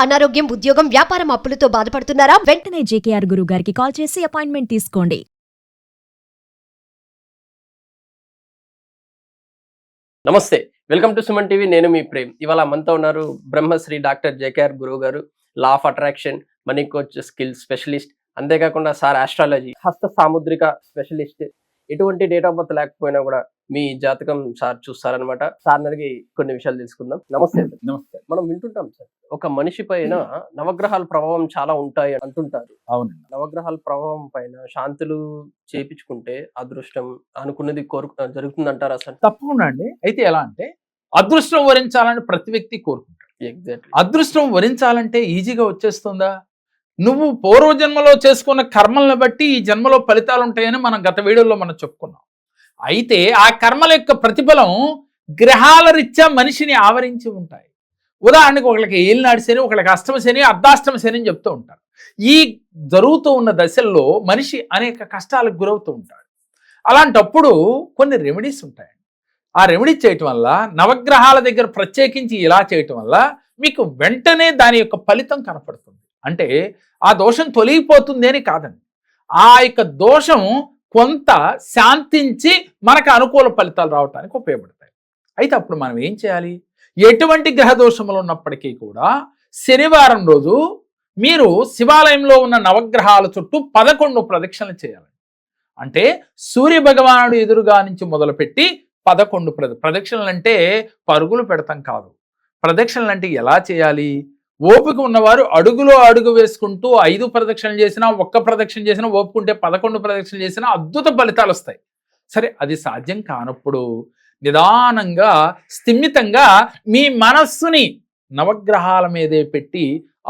అనారోగ్యం, ఉద్యోగం, వ్యాపారం అప్పులతో బాధపడుతున్నారా? వెంటనే జేకేఆర్ గురువు గారికి కాల్ చేసి అపాయింట్మెంట్ తీసుకోండి. నమస్తే, వెల్కమ్ టు సుమన్ టీవీ. నేను మీ ప్రేమ్. ఇవాళ మనతో ఉన్నారు బ్రహ్మశ్రీ డాక్టర్ జేకేఆర్ గురువు గారు, law of attraction, money coach, skill specialist, అంతేకాకుండా సార్ ఆస్ట్రాలజీ, హస్త సాముద్రిక స్పెషలిస్ట్. ఎటువంటి డేట్ ఆఫ్ బర్త్ లేకపోయినా కూడా మీ జాతకం సార్ చూస్తారనమాట. సార్ అడిగి కొన్ని విషయాలు తెలుసుకుందాం. నమస్తే. నమస్తే. మనం వింటుంటాం సార్, ఒక మనిషి పైన నవగ్రహాల ప్రభావం చాలా ఉంటాయి అంటుంటారు. అవునండి. నవగ్రహాల ప్రభావం పైన శాంతులు చేపించుకుంటే అదృష్టం అనుకున్నది జరుగుతుంది అంటారా సార్? తప్పకుండా అండి. అయితే ఎలా అంటే, అదృష్టం వరించాలని ప్రతి వ్యక్తి కోరుకుంటాడు. ఎగ్జాక్ట్లీ. అదృష్టం వరించాలంటే ఈజీగా వచ్చేస్తుందా? నువ్వు పూర్వజన్మలో చేసుకున్న కర్మలను బట్టి ఈ జన్మలో ఫలితాలు ఉంటాయని మనం గత వీడియోలో మనం చెప్పుకున్నాం. అయితే ఆ కర్మల యొక్క ప్రతిఫలం గ్రహాల రీత్యా మనిషిని ఆవరించి ఉంటాయి. ఉదాహరణకు ఒకళ్ళకి ఏలినాడు శని, ఒకళ్ళకి అష్టమ శని, అర్ధాష్టమ శని అని చెప్తూ ఉంటారు. ఈ జరుగుతూ ఉన్న దశల్లో మనిషి అనేక కష్టాలకు గురవుతూ ఉంటాడు. అలాంటప్పుడు కొన్ని రెమెడీస్ ఉంటాయండి. ఆ రెమెడీస్ చేయటం వల్ల, నవగ్రహాల దగ్గర ప్రత్యేకించి ఇలా చేయటం వల్ల మీకు వెంటనే దాని యొక్క ఫలితం కనపడుతుంది. అంటే ఆ దోషం తొలగిపోతుంది అని కాదండి, ఆ యొక్క దోషం కొంత శాంతించి మనకు అనుకూల ఫలితాలు రావడానికి ఉపయోగపడతాయి. అయితే అప్పుడు మనం ఏం చేయాలి? ఎటువంటి గ్రహ దోషములు ఉన్నప్పటికీ కూడా శనివారం రోజు మీరు శివాలయంలో ఉన్న నవగ్రహాల చుట్టూ 11 ప్రదక్షిణలు చేయాలి. అంటే సూర్య భగవానుడు ఎదురుగా నుంచి మొదలుపెట్టి 11 ప్రదక్షిణలు. అంటే పరుగులు పెడతాం కాదు. ప్రదక్షిణలు అంటే ఎలా చేయాలి? ఓపిక ఉన్నవారు అడుగులో అడుగు వేసుకుంటూ 5 ప్రదక్షిణలు చేసినా, 1 ప్రదక్షిణ చేసినా, ఓపుకుంటే 11 ప్రదక్షిణలు చేసినా అద్భుత ఫలితాలు వస్తాయి. సరే, అది సాధ్యం కానప్పుడు నిదానంగా, స్థిమితంగా మీ మనస్సుని నవగ్రహాల మీదే పెట్టి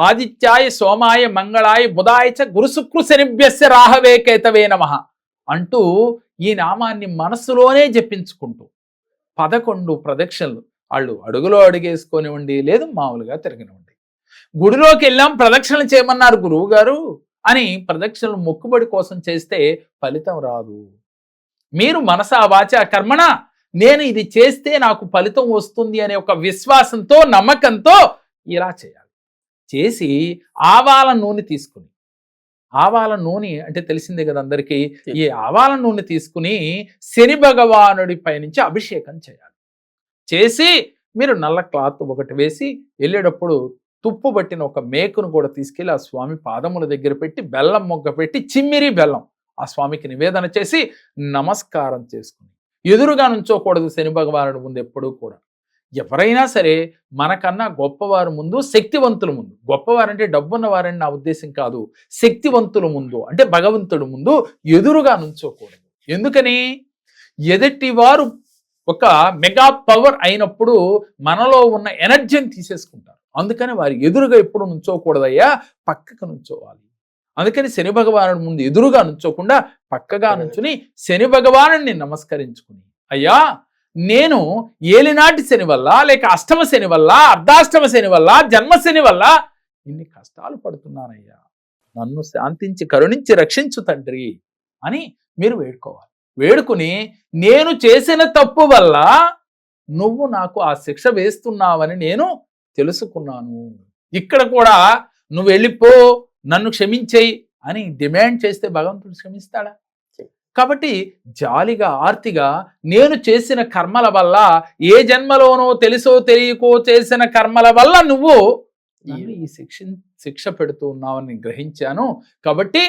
ఆదిత్యాయ, సోమాయ, మంగళాయ, బుధాయ చ గురు శుక్ర శనిభ్యస్య రాహవే కేతవే నమః అంటూ ఈ నామాన్ని మనస్సులోనే జపించుకుంటూ 11 ప్రదక్షిణలు, వాళ్ళు అడుగులో అడుగేసుకొనివ్వండి, లేదు మామూలుగా తిరగనివ్వండి. గుడిలోకి వెళ్ళాం, ప్రదక్షిణలు చేయమన్నారు గురువు గారు అని ప్రదక్షిణలు మొక్కుబడి కోసం చేస్తే ఫలితం రాదు. మీరు మనసా వాచా కర్మణ నేను ఇది చేస్తే నాకు ఫలితం వస్తుంది అనే ఒక విశ్వాసంతో, నమ్మకంతో ఇలా చేయాలి. చేసి ఆవాల నూనె తీసుకుని, ఆవాల నూనె అంటే తెలిసిందే కదా అందరికీ, ఈ ఆవాల నూనె తీసుకుని శని భగవానుడి పైనుంచి అభిషేకం చేయాలి. చేసి మీరు నల్ల క్లాత్ ఒకటి వేసి వెళ్ళేటప్పుడు తుప్పు పట్టిన ఒక మేకును కూడా తీసుకెళ్ళి ఆ స్వామి పాదముల దగ్గర పెట్టి బెల్లం మొగ్గ పెట్టి చిమ్మిరి బెల్లం ఆ స్వామికి నివేదన చేసి నమస్కారం చేసుకుని ఎదురుగా నుంచోకూడదు శని భగవానుడి ముందు ఎప్పుడూ కూడా. ఎవరైనా సరే మనకన్నా గొప్పవారు ముందు, శక్తివంతుల ముందు, గొప్పవారంటే డబ్బున్న వారని నా ఉద్దేశం కాదు, శక్తివంతుల ముందు అంటే భగవంతుడి ముందు ఎదురుగా నుంచోకూడదు. ఎందుకని? ఎదుటి వారు ఒక మెగా పవర్ అయినప్పుడు మనలో ఉన్న ఎనర్జీని తీసేసుకుంటారు. అందుకని వారి ఎదురుగా ఎప్పుడు నుంచోకూడదయ్యా, పక్కకు నుంచోవాలి. అందుకని శని భగవానుడి ముందు ఎదురుగా నుంచోకుండా పక్కగా నుంచుని శని భగవానుడిని నమస్కరించుకుని, అయ్యా నేను ఏలినాటి శని వల్ల, లేక అష్టమ శని వల్ల, అర్ధాష్టమ శని వల్ల, జన్మశని వల్ల ఇన్ని కష్టాలు పడుతున్నానయ్యా, నన్ను శాంతించి కరుణించి రక్షించు తండ్రి అని మీరు వేడుకోవాలి. వేడుకుని నేను చేసిన తప్పు వల్ల నువ్వు నాకు ఆ శిక్ష వేస్తున్నావని నేను తెలుసుకున్నాను. ఇక్కడ కూడా నువ్వు వెళ్ళిపో, నన్ను క్షమించేయి అని డిమాండ్ చేస్తే భగవంతుడు క్షమిస్తాడా? కాబట్టి జాలిగా, ఆర్తిగా నేను చేసిన కర్మల వల్ల, ఏ జన్మలోనో తెలుసో తెలియకో చేసిన కర్మల వల్ల నువ్వు ఈ శిక్ష పెడుతూ ఉన్నావని గ్రహించాను. కాబట్టి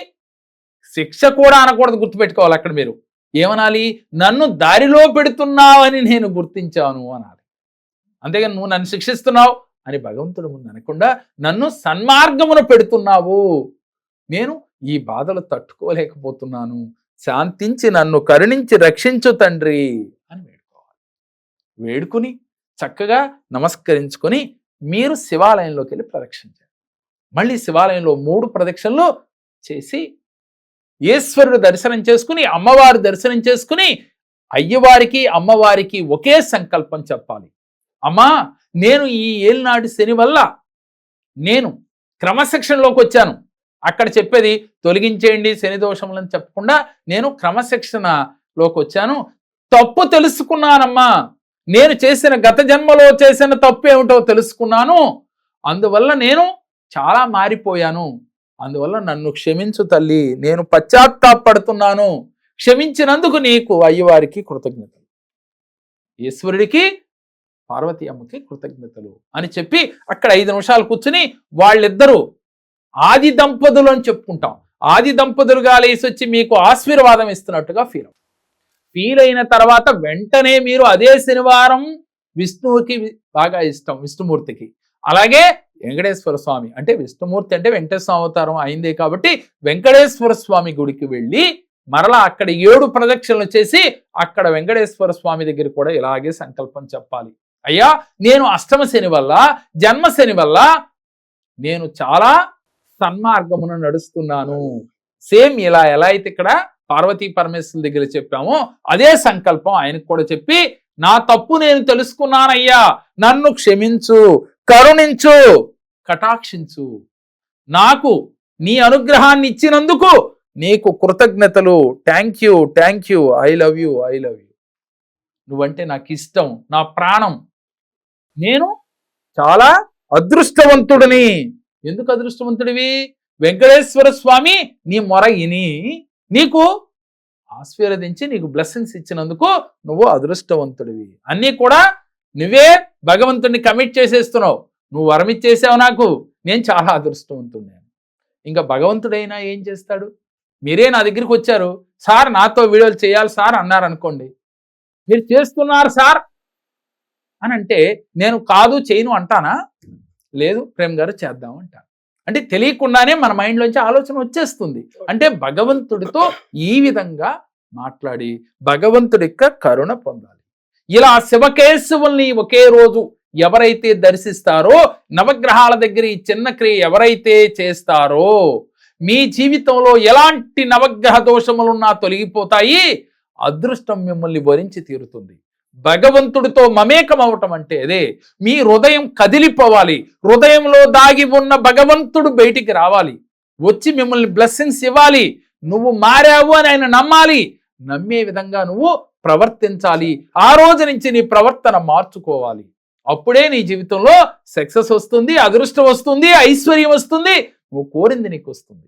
శిక్ష కూడా అనకూడదు, గుర్తుపెట్టుకోవాలి. అక్కడ మీరు ఏమనాలి? నన్ను దారిలో పెడుతున్నావని నేను గుర్తించాను అనాలి. అంతేగాని నువ్వు నన్ను శిక్షిస్తున్నావు అని భగవంతుడు ముందు అనకుండా, నన్ను సన్మార్గమును పెడుతున్నావు, నేను ఈ బాధలు తట్టుకోలేకపోతున్నాను, శాంతించి నన్ను కరుణించి రక్షించు తండ్రి అని వేడుకోవాలి. వేడుకుని చక్కగా నమస్కరించుకొని మీరు శివాలయంలోకి వెళ్ళి ప్రదక్షిణ చేయాలి. మళ్ళీ శివాలయంలో 3 ప్రదక్షిణలు చేసి ఈశ్వరుడు దర్శనం చేసుకుని, అమ్మవారి దర్శనం చేసుకుని, అయ్యవారికి అమ్మవారికి ఒకే సంకల్పం చెప్పాలి. అమ్మా, నేను ఈ ఏలినాటి శని వల్ల నేను క్రమశిక్షణలోకి వచ్చాను. అక్కడ చెప్పేది తొలగించేయండి శని దోషములని చెప్పకుండా నేను క్రమశిక్షణలోకి వచ్చాను, తప్పు తెలుసుకున్నానమ్మా, నేను చేసిన గత జన్మలో చేసిన తప్పు ఏమిటో తెలుసుకున్నాను, అందువల్ల నేను చాలా మారిపోయాను, అందువల్ల నన్ను క్షమించు తల్లి, నేను పశ్చాత్తాపడుతున్నాను, క్షమించినందుకు నీకు అయ్యవారికి కృతజ్ఞతలు, ఈశ్వరుడికి పార్వతీ అమ్మకి కృతజ్ఞతలు అని చెప్పి అక్కడ 5 నిమిషాలు కూర్చుని వాళ్ళిద్దరూ ఆది దంపతులు అని చెప్పుకుంటాం, ఆది దంపతులుగా లేసి వచ్చి మీకు ఆశీర్వాదం ఇస్తున్నట్టుగా ఫీల్ అయిన తర్వాత వెంటనే మీరు అదే శనివారం విష్ణువుకి బాగా ఇష్టం, విష్ణుమూర్తికి, అలాగే వెంకటేశ్వర స్వామి అంటే విష్ణుమూర్తి అంటే వెంకటేశ్వర అవతారం అయిందే కాబట్టి వెంకటేశ్వర స్వామి గుడికి వెళ్ళి మరలా అక్కడ 7 ప్రదక్షిణలు చేసి అక్కడ వెంకటేశ్వర స్వామి దగ్గర కూడా ఇలాగే సంకల్పం చెప్పాలి. అయ్యా, నేను అష్టమ శని వల్ల, జన్మ శని వల్ల నేను చాలా సన్మార్గమున నడుస్తున్నాను. సేమ్ ఎలా అయితే ఇక్కడ పార్వతీ పరమేశ్వరుల దగ్గర చెప్పామో అదే సంకల్పం ఆయనకు కూడా చెప్పి, నా తప్పు నేను తెలుసుకున్నానయ్యా, నన్ను క్షమించు, కరుణించు, కటాక్షించు, నాకు నీ అనుగ్రహాన్ని ఇచ్చినందుకు నీకు కృతజ్ఞతలు, thank you, I love you, నువ్వంటే నాకు ఇష్టం, నా ప్రాణం, నేను చాలా అదృష్టవంతుడిని. ఎందుకు అదృష్టవంతుడివి? వెంకటేశ్వర స్వామి నీ మొర ఇని నీకు ఆశీర్వదించి నీకు బ్లెస్సింగ్స్ ఇచ్చినందుకు నువ్వు అదృష్టవంతుడివి. అన్నీ కూడా నువ్వే భగవంతుడిని కమిట్ చేసేస్తున్నావు, నువ్వు వరం ఇచ్చేసావు నాకు, నేను చాలా అదృష్టవంతుడిని. ఇంకా భగవంతుడైనా ఏం చేస్తాడు? మీరే నా దగ్గరికి వచ్చారు, సార్ నాతో వీడియోలు చేయాలి సార్ అన్నారు అనుకోండి, మీరు చేస్తున్నారు సార్ అని అంటే నేను కాదు చేయను అంటానా? లేదు, ప్రేమ్ గారు చేద్దాం అంటాను. అంటే తెలియకుండానే మన మైండ్లోంచి ఆలోచన వచ్చేస్తుంది. అంటే భగవంతుడితో ఈ విధంగా మాట్లాడి భగవంతుడి యొక్క కరుణ పొందాలి. ఇలా శివకేశవుల్ని ఒకే రోజు ఎవరైతే దర్శిస్తారో, నవగ్రహాల దగ్గర ఈ చిన్న క్రియ ఎవరైతే చేస్తారో, మీ జీవితంలో ఎలాంటి నవగ్రహ దోషములున్నా తొలగిపోతాయి, అదృష్టం మిమ్మల్ని వరించి తీరుతుంది. భగవంతుడితో మమేకం అవటం అంటే అదే. మీ హృదయం కదిలిపోవాలి, హృదయంలో దాగి ఉన్న భగవంతుడు బయటికి రావాలి, వచ్చి మిమ్మల్ని బ్లెస్సింగ్స్ ఇవ్వాలి, నువ్వు మారావు అని ఆయన నమ్మాలి, నమ్మే విధంగా నువ్వు ప్రవర్తించాలి. ఆ రోజు నుంచి నీ ప్రవర్తన మార్చుకోవాలి. అప్పుడే నీ జీవితంలో సక్సెస్ వస్తుంది, అదృష్టం వస్తుంది, ఐశ్వర్యం వస్తుంది, నువ్వు కోరింది నీకు వస్తుంది.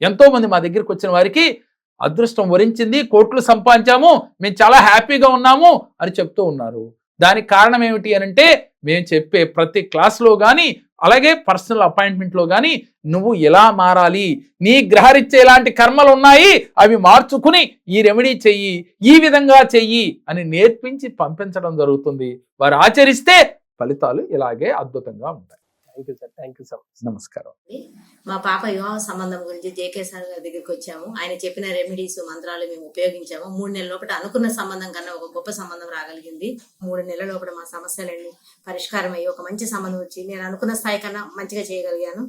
ఎంతో మంది మా దగ్గరికి వచ్చిన వారికి అదృష్టం వరించింది, కోట్లు సంపాదించాము, మేము చాలా హ్యాపీగా ఉన్నాము అని చెప్తూ ఉన్నారు. దానికి కారణం ఏమిటి అని అంటే, మేము చెప్పే ప్రతి క్లాస్లో కానీ అలాగే పర్సనల్ అపాయింట్మెంట్లో కానీ నువ్వు ఎలా మారాలి, నీ గ్రహరీత్యా ఎలాంటి కర్మలు ఉన్నాయి అవి మార్చుకుని ఈ రెమెడీ చెయ్యి, ఈ విధంగా చెయ్యి అని నేర్పించి పంపించడం జరుగుతుంది. వారు ఆచరిస్తే ఫలితాలు ఇలాగే అద్భుతంగా ఉంటాయి. Thank you sir. నమస్కారం. మా పాప వివాహ సంబంధం గురించి జేకే సార్ గారి దగ్గరికి వచ్చాము. ఆయన చెప్పిన రెమెడీస్, మంత్రాలు మేము ఉపయోగించాము. 3 నెలల లోపల అనుకున్న సంబంధం కన్నా ఒక గొప్ప సంబంధం రాగలిగింది. 3 నెలల లోపల మా సమస్యలన్నీ పరిష్కారం అయ్యి ఒక మంచి సంబంధం వచ్చి నేను అనుకున్న స్థాయి కన్నా మంచిగా చేయగలిగాను.